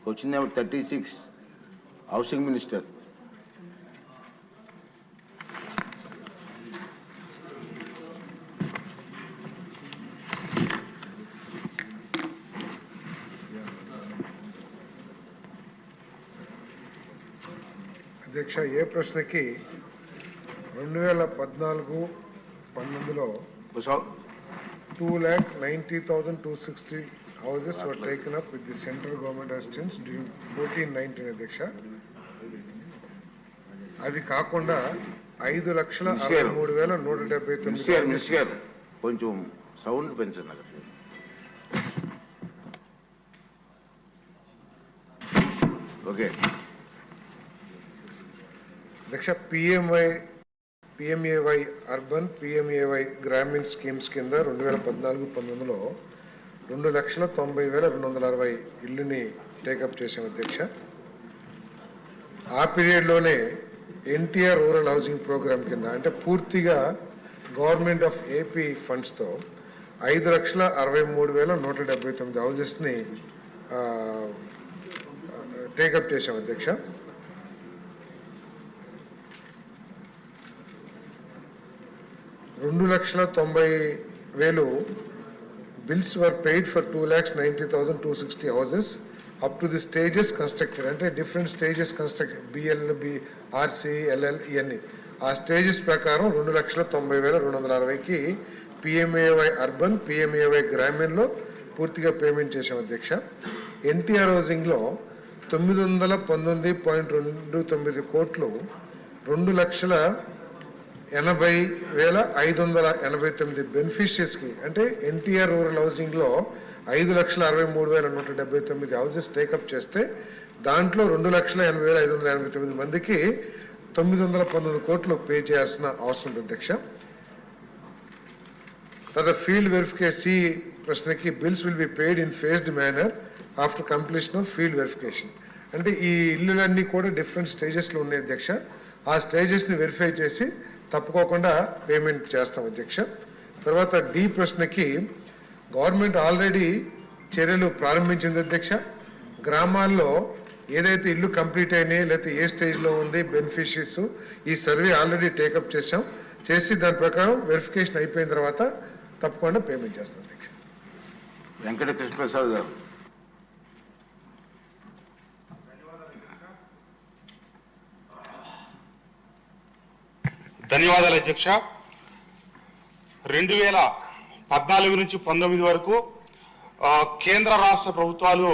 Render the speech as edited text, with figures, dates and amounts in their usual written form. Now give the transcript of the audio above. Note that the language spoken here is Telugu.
Question number 36, Housing Minister. అధ్యక్ష, ఏ ప్రశ్నకి 2014-19లో 2,90,260 houses were taken up with the central government assistance during 14-19 అధ్యక్ష. అవి కాకుండా 5,63,179 కొంచెం సౌండ్ పెంచండి. ఓకే అధ్యక్ష, PMAY urban, PMAY Grameen schemes కింద 2014-19లో 2,90,260 ఇల్లుని టేకప్ చేసాం అధ్యక్ష. ఆ పీరియడ్లోనే ఎన్టీఆర్ రూరల్ హౌసింగ్ ప్రోగ్రామ్ కింద అంటే పూర్తిగా గవర్నమెంట్ ఆఫ్ ఏపీ ఫండ్స్తో 5,63,179 హౌజెస్ని టేకప్ చేసాం అధ్యక్ష. $2,90,000 bills were paid for 2,90,260 houses up to the stages constructed. అంటే different stages construct BLB, RC, LL ఇవన్నీ ఆ స్టేజెస్ ప్రకారం 2,90,260కి పిఎంఏవై అర్బన్, పిఎంఏవై గ్రామీణ్లో పూర్తిగా పేమెంట్ చేసాం అధ్యక్ష. ఎన్టీఆర్ హౌసింగ్లో 919.29 కోట్లు 2,80,589 బెనిఫిషియర్స్కి అంటే ఎన్టీఆర్ రూరల్ హౌసింగ్లో 5,63,179 హౌసెస్ టేకప్ చేస్తే దాంట్లో 2,80,589 మందికి 919 కోట్లు పే చేయాల్సిన అవసరం ఉంది అధ్యక్ష. తర్వాత ఫీల్డ్ వెరిఫికేషన్ ప్రశ్నకి bills will be paid in phased manner after completion of field verification. అంటే ఈ ఇల్లులన్నీ కూడా డిఫరెంట్ స్టేజెస్లో ఉన్నాయి అధ్యక్ష. ఆ స్టేజెస్ని వెరిఫై చేసి తప్పుకోకుండా పేమెంట్ చేస్తాం అధ్యక్ష. తర్వాత డి ప్రశ్నకి గవర్నమెంట్ ఆల్రెడీ చర్యలు ప్రారంభించింది అధ్యక్ష. గ్రామాల్లో ఏదైతే ఇల్లు కంప్లీట్ అయినాయి లేకపోతే ఏ స్టేజ్లో ఉంది బెనిఫిషరీస్ ఈ సర్వే ఆల్రెడీ టేకప్ చేసి దాని ప్రకారం వెరిఫికేషన్ అయిపోయిన తర్వాత తప్పకుండా పేమెంట్ చేస్తాం అధ్యక్ష. వెంకట కృష్ణప్రసాద్ గారు. ధన్యవాదాలు అధ్యక్ష. 2014 నుంచి 19 వరకు కేంద్ర రాష్ట్ర ప్రభుత్వాలు